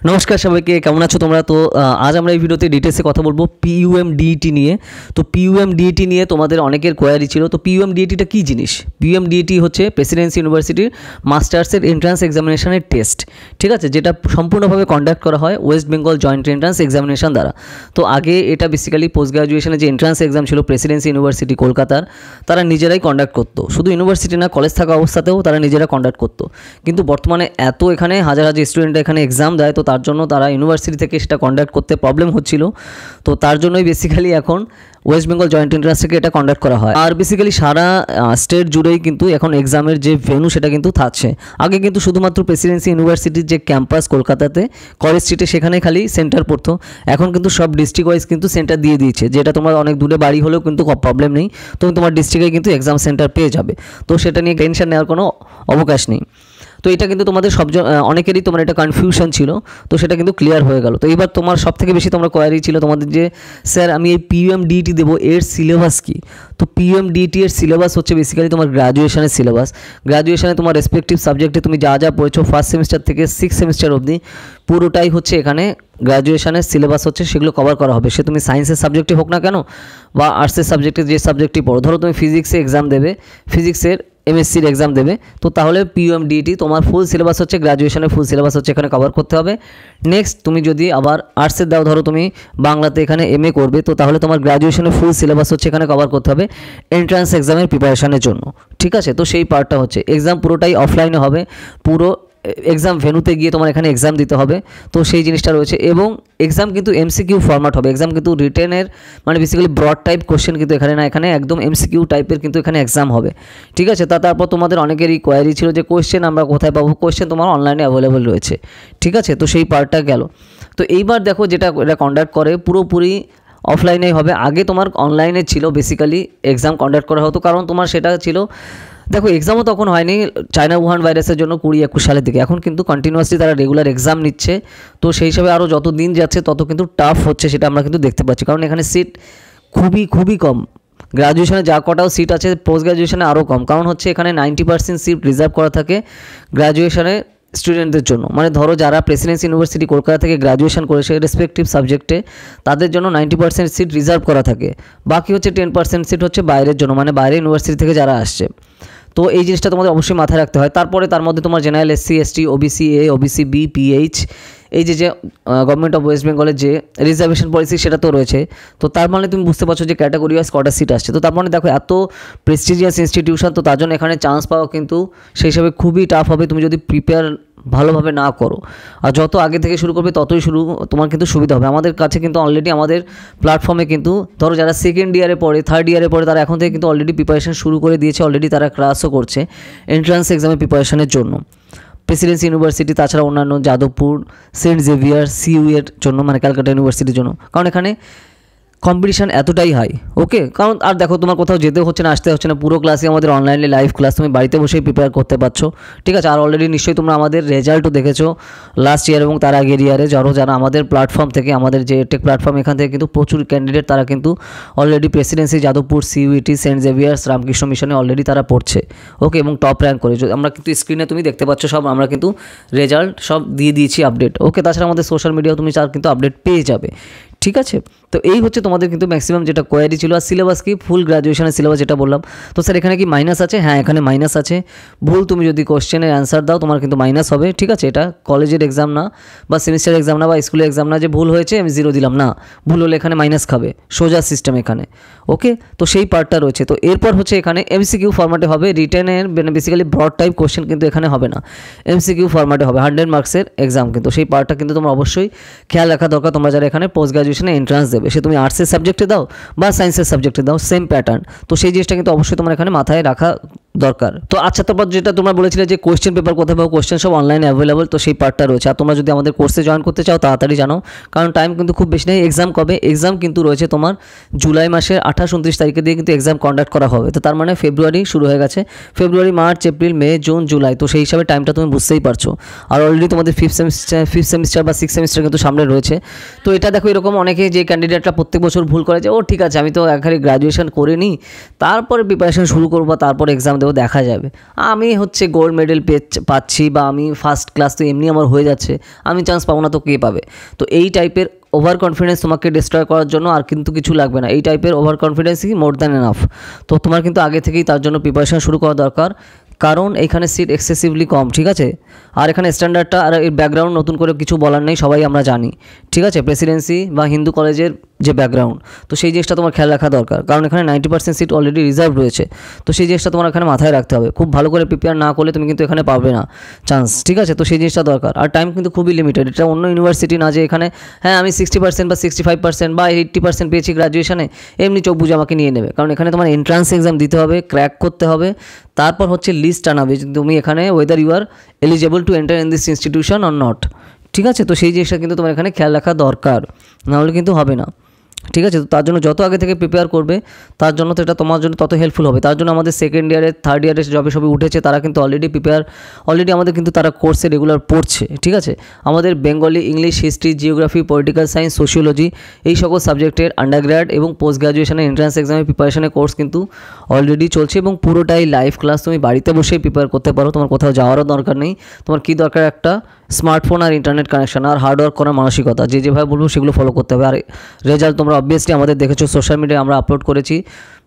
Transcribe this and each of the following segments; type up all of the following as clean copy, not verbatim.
নমস্কার সবাইকে, কেমন আছো তোমরা? তো আজ আমরা এই ভিডিওতে ডিটেলসে কথা বলবো পিইউএম-ডিইটি নিয়ে। তো পিইউএম-ডিইটি নিয়ে তোমাদের অনেকের কোয়ারি ছিল। তো পিইউএম-ডিইটিটা কী জিনিস? পিইউএম-ডিইটি হচ্ছে প্রেসিডেন্সি ইউনিভার্সিটির মাস্টার্সের এন্ট্রান্স এক্সামিনেশনের টেস্ট, ঠিক আছে, যেটা সম্পূর্ণভাবে কন্ডাক্ট করা হয় West Bengal joint entrance examination দ্বারা। তো আগে এটা বেসিক্যালি পোস্ট গ্রাজুয়েশনের যে এন্ট্রান্স এক্সাম ছিল প্রেসিডেন্সি ইউনিভার্সিটি কলকাতার, তারা নিজেরাই কন্ডাক্ট করতো। শুধু ইউনিভার্সিটি না, কলেজ থাকা অবস্থাতেও তারা নিজেরা কন্ডাক্ট করতো। কিন্তু বর্তমানে এত এখানে হাজার হাজার স্টুডেন্ট এখানে এক্সাম দেয়, তো তার জন্য তারা ইউনিভার্সিটি থেকে সেটা কন্ডাক্ট করতে প্রবলেম হচ্ছিল। তো তার জন্যই বেসিক্যালি এখন ওয়েস্ট বেঙ্গল জয়েন্ট এন্ট্রান্স থেকে এটা কন্ডাক্ট করা হয়। আর বেসিক্যালি সারা স্টেট জুড়েই কিন্তু এখন এক্সামের যে ভেন্যু সেটা কিন্তু থাকছে। আগে কিন্তু শুধুমাত্র প্রেসিডেন্সি ইউনিভার্সিটির যে ক্যাম্পাস কলকাতাতে কলেজ স্ট্রিটে সেখানে খালি সেন্টার পড়তো। এখন কিন্তু সব ডিস্ট্রিক্ট ওয়াইজ কিন্তু সেন্টার দিয়ে দিয়েছে, যেটা তোমার অনেক দূরে বাড়ি হলেও কিন্তু প্রবলেম নেই, তুমি তোমার ডিস্ট্রিক্টে কিন্তু এক্সাম সেন্টার পেয়ে যাবে। তো সেটা নিয়ে টেনশন নেওয়ার কোনো অবকাশ নেই। তো এটা কিন্তু তোমাদের অনেকেরই তোমার এটা কনফিউশন ছিল, তো সেটা কিন্তু ক্লিয়ার হয়ে গেল। তো এবার তোমার সবথেকে বেশি তোমরা কোয়ারি ছিল তোমাদের যে স্যার আমি এই পিইউএম-ডিইটি দেবো, এর সিলেবাস কী? তো পিইউএম-ডিইটি এর সিলেবাস হচ্ছে বেসিক্যালি তোমার গ্র্যাজুয়েশনের সিলেবাস। গ্র্যাজুয়েশনে তোমার রেসপেক্টিভ সাবজেক্টে তুমি যা যা পড়েছো ফার্স্ট সেমিস্টার থেকে সিক্স সেমিস্টার অবধি পুরোটাই হচ্ছে এখানে গ্র্যাজুয়েশনের সিলেবাস হচ্ছে, সেগুলো কভার করা হবে। সে তুমি সায়েন্সের সাবজেক্টে হোক না কেন বা আর্টসের সাবজেক্টে যে সাবজেক্টই পড়ো, ধরো তুমি ফিজিক্সে এক্সাম দেবে, ফিজিক্সের এমএসসির এক্সাম দেবে, তো তাহলে পিইউএম-ডিইটি তোমার ফুল সিলেবাস হচ্ছে, গ্র্যাজুয়েশনের ফুল সিলেবাস হচ্ছে এখানে কভার করতে হবে। নেক্সট তুমি যদি আবার আর্টসের দাও, ধরো তুমি বাংলাতে এখানে এমএ করবে, তো তাহলে তোমার গ্র্যাজুয়েশনের ফুল সিলেবাস হচ্ছে এখানে কভার করতে হবে এন্ট্রান্স এক্সামের প্রিপারেশনের জন্য, ঠিক আছে। তো সেই পার্টটা হচ্ছে এক্সাম পুরোটাই অফলাইনে হবে, পুরো এক্সাম ভেন্যুতে গিয়ে তোমার এখানে এক্সাম দিতে হবে। তো সেই জিনিসটা রয়েছে, এবং এক্সাম কিন্তু এমসিকিউ ফরম্যাট হবে। এক্সাম কিন্তু রিটেনের মানে বেসিক্যালি ব্রড টাইপ কোশ্চেন কিন্তু এখানে না, এখানে একদম এমসিকিউ টাইপের কিন্তু এখানে এক্সাম হবে, ঠিক আছে। তারপর তোমাদের অনেকেরই কোয়ারি ছিল যে কোশ্চেন আমরা কোথায় পাবো? কোশ্চেন তোমার অনলাইনে অ্যাভেলেবল রয়েছে, ঠিক আছে। তো সেই পার্টটা গেল। তো এইবার দেখো যেটা এটা কন্ডাক্ট করে পুরোপুরি অফলাইনেই হবে। আগে তোমার অনলাইনে ছিল বেসিক্যালি এক্সাম কন্ডাক্ট করা হতো, কারণ তোমার সেটা ছিল, দেখো এক্সামও তখন হয়নি চায়না উহান ভাইরাসের জন্য 2021 সালের দিকে। এখন কিন্তু কন্টিনিউয়াসলি তারা রেগুলার এক্সাম নিচ্ছে। তো সেই হিসাবে আরও যত দিন যাচ্ছে তত কিন্তু টাফ হচ্ছে, সেটা আমরা কিন্তু দেখতে পাচ্ছি, কারণ এখানে সিট খুবই কম। গ্র্যাজুয়েশনে যা কটাও সিট আছে পোস্ট গ্র্যাজুয়েশনে আরও কম, কারণ হচ্ছে এখানে 90% সিট রিজার্ভ করা থাকে গ্র্যাজুয়েশনে স্টুডেন্টদের জন্য। মানে ধরো যারা প্রেসিডেন্সি ইউনিভার্সিটি কলকাতা থেকে গ্র্যাজুয়েশন করেছে রেসপেক্টিভ সাবজেক্টে, তাদের জন্য 90% সিট রিজার্ভ করা থাকে। বাকি হচ্ছে 10% সিট হচ্ছে বাইরের জন্য, মানে বাইরে ইউনিভার্সিটি থেকে যারা আসছে। তো এই জিনিসটা তোমাদের অবশ্যই মাথায় রাখতে হয়। তারপরে তার মধ্যে তোমার general, SC, ST, OBC A, OBC B, PH, এই যে গভর্নমেন্ট অফ ওয়েস্ট বেঙ্গলের যে রিজার্ভেশন পলিসি সেটা তো রয়েছে। তো তার মানে তুমি বুঝতে পারছো যে ক্যাটাগরি ওয়াইজ কটা সিট আসছে। তো তার মানে দেখো এত প্রেস্টিজিয়াস ইনস্টিটিউশন, তো তার জন্য এখানে চান্স পাওয়া কিন্তু সেই হিসাবে খুবই টাফ হবে তুমি যদি প্রিপেয়ার ভালোভাবে না করো। আর যত আগে থেকে শুরু করবে ততই তোমার কিন্তু সুবিধা হবে। আমাদের কাছে কিন্তু অলরেডি আমাদের প্ল্যাটফর্মে কিন্তু ধরো যারা সেকেন্ড ইয়ারে পড়ে, থার্ড ইয়ারে পড়ে, তারা এখন থেকে কিন্তু অলরেডি প্রিপারেশন শুরু করে দিয়েছে। অলরেডি তারা ক্লাসও করছে এন্ট্রান্স এক্সামের প্রিপারেশনের জন্য প্রেসিডেন্সি ইউনিভার্সিটি, তাছাড়া অন্যান্য যাদবপুর, সেন্ট জেভিয়ার, সিইউ এর জন্য, মানে ক্যালকাটা ইউনিভার্সিটির জন্য, কারণ এখানে কম্পিটিশান এতটাই হাই। ওকে, কারণ আর দেখো তোমার কোথাও যেতে হচ্ছে না, আসতে হচ্ছে না, পুরো ক্লাসই আমাদের অনলাইনে লাইভ ক্লাস, তুমি বাড়িতে বসেই প্রিপেয়ার করতে পারছো, ঠিক আছে। আর অলরেডি নিশ্চয়ই তোমরা আমাদের রেজাল্টও দেখেছো লাস্ট ইয়ার এবং তার আগের ইয়ারে। যারা আমাদের প্ল্যাটফর্ম থেকে, আমাদের যে টেক প্ল্যাটফর্ম, এখান থেকে কিন্তু প্রচুর ক্যান্ডিডেট তারা কিন্তু already Presidency, Jadavpur, CUET, St Xavier's, Ramakrishna মিশনে অলরেডি তারা পড়ছে, ওকে, এবং টপ র্যাঙ্ক করে। আমরা কিন্তু স্ক্রিনে তুমি দেখতে পাচ্ছ সব, আমরা কিন্তু রেজাল্ট সব দিয়ে দিয়েছি আপডেট, ওকে। তাছাড়া আমাদের সোশ্যাল মিডিয়াও তুমি তার কিন্তু আপডেট পেয়ে যাবে, ঠিক আছে। তো এই হচ্ছে তোমাদের কিন্তু ম্যাক্সিমাম যেটা কোয়ারি ছিল। আর সিলেবাস কি? ফুল গ্র্যাজুয়েশনের সিলেবাস যেটা বললাম। তো স্যার এখানে কি মাইনাস আছে? হ্যাঁ, এখানে মাইনাস আছে। ভুল তুমি যদি কোশ্চেনের অ্যান্সার দাও তোমার কিন্তু মাইনাস হবে, ঠিক আছে। এটা কলেজের এক্সাম না বা সেমিস্টার এক্সাম না বা স্কুলের এক্সাম না যে ভুল হয়েছে আমি 0 দিলাম, না, ভুল হলে এখানে মাইনাস খাবে, সোজা সিস্টেম এখানে, ওকে। তো সেই পার্টটা রয়েছে। তো এরপর হচ্ছে এখানে এমসিকিউ ফরম্যাটে হবে, রিটেনের বেসিক্যালি ব্রড টাইপ কোশ্চেন কিন্তু এখানে হবে না, এমসিকিউ ফরম্যাটে হবে 100 মার্কসের এক্সাম। কিন্তু সেই পার্টটা কিন্তু তোমরা অবশ্যই খেয়াল রাখা দরকার, তোমরা যারা এখানে পোস্ট গ্র্যাজুয়েশনে এন্ট্রান্স দেবে, সে তুমি আর্টসের সাবজেক্টে দাও বা সায়েন্সের সাবজেক্টে দাও, সেম প্যাটার্ন। তো সেই জিনিসটা কিন্তু অবশ্যই তোমার এখানে মাথায় রাখা দরকার। তো আচ্ছা, তারপর যেটা তোমরা বলেছিলে যে কোশ্চেন পেপার কোথায় পাবো, কোশ্চেন সব অনলাইনে অ্যাভেলেবল, তো সেই পার্টটা রয়েছে। আর তোমরা যদি আমাদের কোর্সে জয়েন করতে চাও তাড়াতাড়ি জানো, কারণ টাইম কিন্তু খুব বেশি নেই। এক্সাম কবে? এক্সাম কিন্তু রয়েছে তোমার জুলাই মাসের 28-29 তারিখে দিয়ে কিন্তু এক্সাম কন্ডাক্ট করা হবে। তো তার মানে ফেব্রুয়ারি শুরু হয়ে গেছে, ফেব্রুয়ারি, মার্চ, এপ্রিল, মে, জুন, জুলাই। তো সেই হিসাবে টাইমটা তুমি বুঝতেই পারছো। আর অলরেডি তোমাদের ফিফথ সেমিস্টার বা সিক্স সেমিস্টার কিন্তু সামনে রয়েছে। তো এটা দেখো এরকম অনেকে যে ক্যান্ডিডেটরা প্রত্যেক বছর ভুল করে যে ও ঠিক আছে আমি তো এখানে গ্র্যাজুয়েশন করে নিই, তারপরে প্রিপারেশন শুরু করবো, তারপর এক্সাম দেবো, দেখা যাবে। আমি হচ্ছে গোল্ড মেডেল পাচ্ছি বা আমি ফার্স্ট ক্লাস তো এমনি আমার হয়ে যাচ্ছে, আমি চান্স পাবো না তো কে পাবে? তো এই টাইপের ওভার কনফিডেন্স তোমাকে ডিস্ট্রয় করার জন্য আর কিন্তু কিছু লাগবে না। এই টাইপের ওভার কনফিডেন্সই মোর দ্যান এনাফ। তো তোমার কিন্তু আগে থেকেই তার জন্য প্রিপারেশন শুরু করা দরকার, কারণ এখানে সিট এক্সেসিভলি কম, ঠিক আছে। আর এখানে স্ট্যান্ডার্ডটা আর এর ব্যাকগ্রাউন্ড নতুন করে কিছু বলার নেই, সবাই আমরা জানি, ঠিক আছে। প্রেসিডেন্সি বা হিন্দু কলেজের যে ব্যাকগ্রাউন্ড, তো সেই জিনিসটা তোমার খেয়াল রাখা দরকার, কারণ এখানে 90% সিট অলরেডি রিজার্ভ রয়েছে। তো সেই জিনিসটা তোমার এখানে মাথায় রাখতে হবে। খুব ভালো করে প্রিপেয়ার না করলে তুমি কিন্তু এখানে পাবে না চান্স, ঠিক আছে। তো সেই জিনিসটা দরকার। আর টাইম কিন্তু খুবই লিমিটেড। এটা অন্য ইউনিভার্সিটি না যে এখানে হ্যাঁ আমি 60% বা 65% বা 80% পেয়েছি গ্র্যাজুয়েশনে, এমনি চোখ বুঝে আমাকে নিয়ে নেবে। কারণ এখানে তোমার এন্ট্রান্স এক্সাম দিতে হবে, ক্র্যাক করতে হবে, তারপর হচ্ছে লিস্ট আনাবে তুমি এখানে whether you are eligible to enter in this institution or not, ঠিক আছে। তো সেই জিনিসটা কিন্তু তোমার এখানে খেয়াল রাখা দরকার, নাহলে কিন্তু হবে না, ঠিক আছে। তো তার জন্য যত আগে থেকে প্রিপেয়ার করবে তার জন্য তো এটা তোমার জন্য তত হেল্পফুল হবে। তার জন্য আমাদের সেকেন্ড ইয়ারে থার্ড ইয়ারে যবে সবই উঠেছে তারা কিন্তু অলরেডি আমাদের কিন্তু তারা কোর্সে রেগুলার পড়ছে, ঠিক আছে। আমাদের Bengali, English, history, geography, political science, sociology এই সকল সাবজেক্টের আন্ডারগ্র্যাড এবং পোস্ট গ্র্যাজুয়েশনের এন্ট্রান্স এক্সামের প্রিপারেশনের কোর্স কিন্তু অলরেডি চলছে এবং পুরোটাই লাইভ ক্লাস। তুমি বাড়িতে বসেই প্রিপেয়ার করতে পারো, তোমার কোথাও যাওয়ারও দরকার নেই। তোমার কী দরকার? একটা স্মার্টফোন আর ইন্টারনেট কানেকশন আর হার্ডওয়ার্ক করার মানসিকতা, যেভাবে বলবো সেগুলো ফলো করতে হবে। আর রেজাল্ট তোমরা অবভিয়াসলি আমাদের দেখেছো, সোশ্যাল মিডিয়ায় আমরা আপলোড করেছি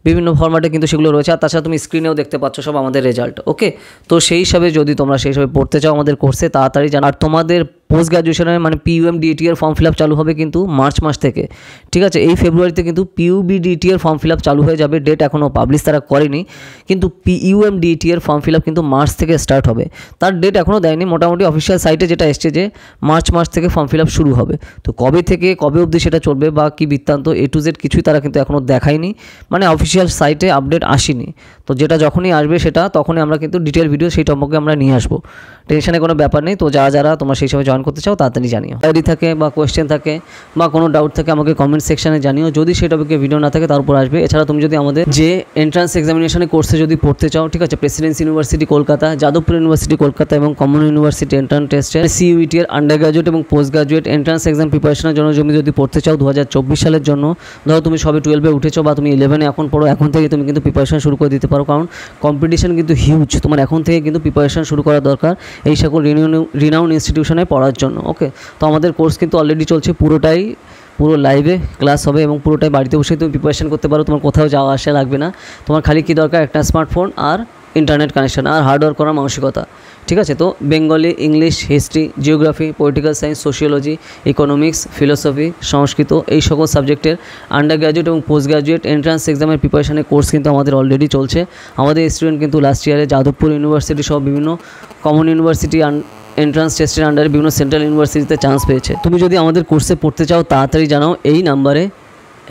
বিভিন্ন ফরম্যাটে কিন্তু সেগুলো রয়েছে। আর তাছাড়া তুমি স্ক্রিনেও দেখতে পাচ্ছ সব আমাদের রেজাল্ট, ওকে। তো সেই হিসাবে যদি তোমরা সেই হিসাবে পড়তে চাও আমাদের কোর্সে তাড়াতাড়ি জানো। আর তোমাদের পোস্ট গ্র্যাজুয়েশনের মানে PUM-DET এর ফর্ম ফিল আপ চালু হবে কিন্তু মার্চ মাস থেকে, ঠিক আছে। এই ফেব্রুয়ারিতে কিন্তু PUB-DET এর ফর্ম ফিল আপ চালু হয়ে যাবে, ডেট এখনও পাবলিশ তারা করেনি, কিন্তু PUM-DET এর ফর্ম ফিল আপ কিন্তু মার্চ থেকে স্টার্ট হবে। তার ডেট এখনও দেয়নি, মোটামুটি অফিসিয়াল সাইটে যেটা এসছে যে মার্চ মাস থেকে ফর্ম ফিল আপ শুরু হবে। তো কবে থেকে কবে অবধি সেটা চলবে বা কী বৃত্তান্ত A to Z কিছুই তারা কিন্তু এখনও দেখায়নি, মানে অফিসিয়াল সাইটে আপডেট আসেনি। তো যেটা যখনই আসবে সেটা তখনই আমরা কিন্তু ডিটেল ভিডিও সেই সম্পর্কে আমরা নিয়ে আসবো, টেনশনের কোনো ব্যাপার নেই। তো যারা তোমরা সেই সময় জয়েন করতে চাও তাড়াতাড়ি জানিও। ডায়েরি থাকে বা কোয়েশ্চেন থাকে বা কোনো ডাউট থাকে আমাকে কমেন্ট সেকশনে জানিও। যদি সেই টপিকে ভিডিও না থাকে তার উপর আসবে। এছাড়া তুমি যদি আমাদের যে এন্ট্রান্স এক্সামিনেশনের কোর্সে যদি পড়তে চাও, ঠিক আছে, Presidency university Kolkata, Jadavpur university Kolkata এবং কমন ইউনিভার্সিটি এন্ট্রান্স টেস্টের CUET এর আন্ডার গ্র্যাজুয়েট এবং পোস্ট গ্র্যাজুয়েট এন্ট্রান্স এক্সাম প্রিপারেশনের জন্য যদি পড়তে চাও 2024 সালের জন্য, ধরো তুমি সবে 12-এ উঠেছো বা তুমি 11-এ এখন পড়ো, এখন থেকে তুমি কিন্তু প্রিপারেশন শুরু করে দিতে পারো, কারণ কম্পিটিশন কিন্তু হিউজ। তোমার এখন থেকে কিন্তু প্রিপারেশন শুরু করা দরকার এই সকল রিনাউন্ড ইনস্টিটিউশনে পড়ার জন্য, ওকে। তো আমাদের কোর্স কিন্তু অলরেডি চলছে, পুরো লাইভে ক্লাস হবে এবং পুরোটাই বাড়িতে বসে তুমি প্রিপারেশন করতে পারো। তোমার কোথাও যাওয়া আসা লাগবে না। তোমার খালি কী দরকার? একটা স্মার্টফোন আর ইন্টারনেট কানেকশন আর হার্ডওয়ার্ক করার মানসিকতা, ঠিক আছে। তো Bengali, English, history, geography, political science, sociology, economics, philosophy, Sanskrit এই সকল সাবজেক্টের আন্ডার গ্র্যাজুয়েট এবং পোস্ট গ্র্যাজুয়েট এন্ট্রান্স এক্সামের প্রিপারেশনের কোর্স কিন্তু আমাদের অলরেডি চলছে। আমাদের স্টুডেন্ট কিন্তু লাস্ট ইয়ারে যাদবপুর ইউনিভার্সিটি সহ বিভিন্ন কমন ইউনিভার্সিটি এন্ট্রান্স টেস্টের আন্ডারে বিভিন্ন সেন্ট্রাল ইউনিভার্সিটিতে চান্স পেয়েছে। তুমি যদি আমাদের কোর্সে পড়তে চাও তাড়াতাড়ি জানাও, এই নাম্বারে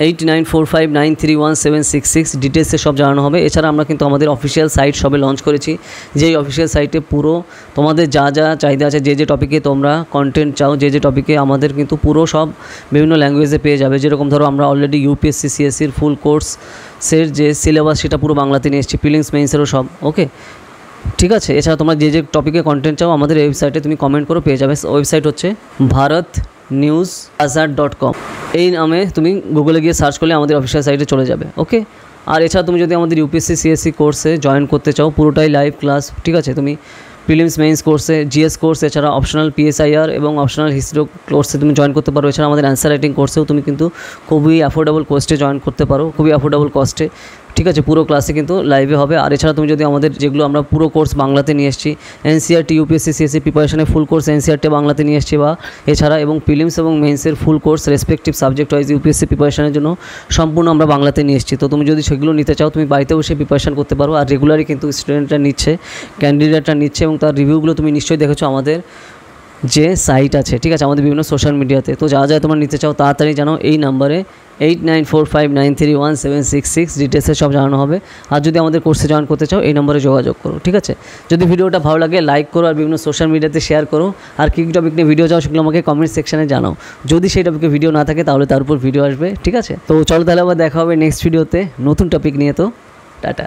8945931766 ডিটেলসে সব জানানো হবে। এছাড়া আমরা কিন্তু আমাদের অফিসিয়াল সাইট সবে লঞ্চ করেছি, যেই অফিসিয়াল সাইটে পুরো তোমাদের যা চাহিদা আছে, যে টপিকে তোমরা কন্টেন্ট চাও, যে টপিকে আমাদের কিন্তু পুরো সব বিভিন্ন ল্যাঙ্গুয়েজে পেয়ে যাবে। যেরকম ধরো আমরা অলরেডি UPSC CSCর ফুল কোর্সের যে সিলেবাস সেটা পুরো বাংলাতে নিয়ে এসেছি, প্রিলিমস মেইনসেরও সব, ওকে, ঠিক আছে। এছাড়া তোমরা যে টপিকে কন্টেন্ট চাও আমাদের ওয়েবসাইটে তুমি কমেন্ট করো, পেয়ে যাবে। ওয়েবসাইট হচ্ছে bharatnewsazar.com। এই নামে তুমি গুগলে গিয়ে সার্চ করলে আমাদের অফিসিয়াল সাইটে চলে যাবে, ওকে। আর এছাড়া তুমি যদি আমাদের UPSC CSC কোর্সে জয়েন করতে চাও, পুরোটাই লাইভ ক্লাস, ঠিক আছে। তুমি প্রিলিমস মেইনস কোর্সে, GS কোর্স, এছাড়া অপশনাল PSIR এবং অপশনাল হিস্ট্রি কোর্সে তুমি জয়েন করতে পারো। এছাড়া আমাদের অ্যান্সার রাইটিং কোর্সেও তুমি কিন্তু খুবই অ্যাফোর্ডেবল কস্টে জয়েন করতে পারো, খুবই অ্যাফোর্ডেবল কস্টে, ঠিক আছে। পুরো ক্লাসে কিন্তু লাইভে হবে। আর এছাড়া তুমি যদি আমাদের যেগুলো আমরা পুরো কোর্স বাংলাতে নিয়ে এসেছি, NCERT UPSC CSC প্রিপারেশনের ফুল কোর্স NCERT বাংলাতে নিয়ে এসেছি, বা এছাড়া এবং প্রিলিমস এবং মেইনসের full course respective subject wise UPSC প্রিপারেশনের জন্য সম্পূর্ণ আমরা বাংলাতে নিয়ে এসেছি। তো তুমি যদি সেগুলো নিতে চাও তুমি বাড়িতে বসে প্রিপারেশন করতে পারো। আর রেগুলারই কিন্তু স্টুডেন্টরা নিচ্ছে, ক্যান্ডিডেটরা নিচ্ছে এবং তার রিভিউগুলো তুমি নিশ্চয়ই দেখেছো আমাদের যে সাইট আছে, ঠিক আছে, আমাদের বিভিন্ন সোশ্যাল মিডিয়াতে। তো যা তোমরা নিতে চাও তাড়াতাড়ি জানাও, এই নাম্বারে 8945931766 ডিটেলসে সব জানানো হবে। আর যদি আমাদের কোর্সে জয়েন করতে চাও এই নম্বরে যোগাযোগ করো, ঠিক আছে। যদি ভিডিওটা ভালো লাগে লাইক করো আর বিভিন্ন সোশ্যাল মিডিয়াতে শেয়ার করো। আর কী টপিক নিয়ে ভিডিও চাও সেগুলো আমাকে কমেন্ট সেকশনে জানাও। যদি সেই টপিকে ভিডিও না থাকে তাহলে তার উপর ভিডিও আসবে, ঠিক আছে। তো চলো তাহলে আবার দেখা হবে নেক্সট ভিডিওতে নতুন টপিক নিয়ে। তো টাটা।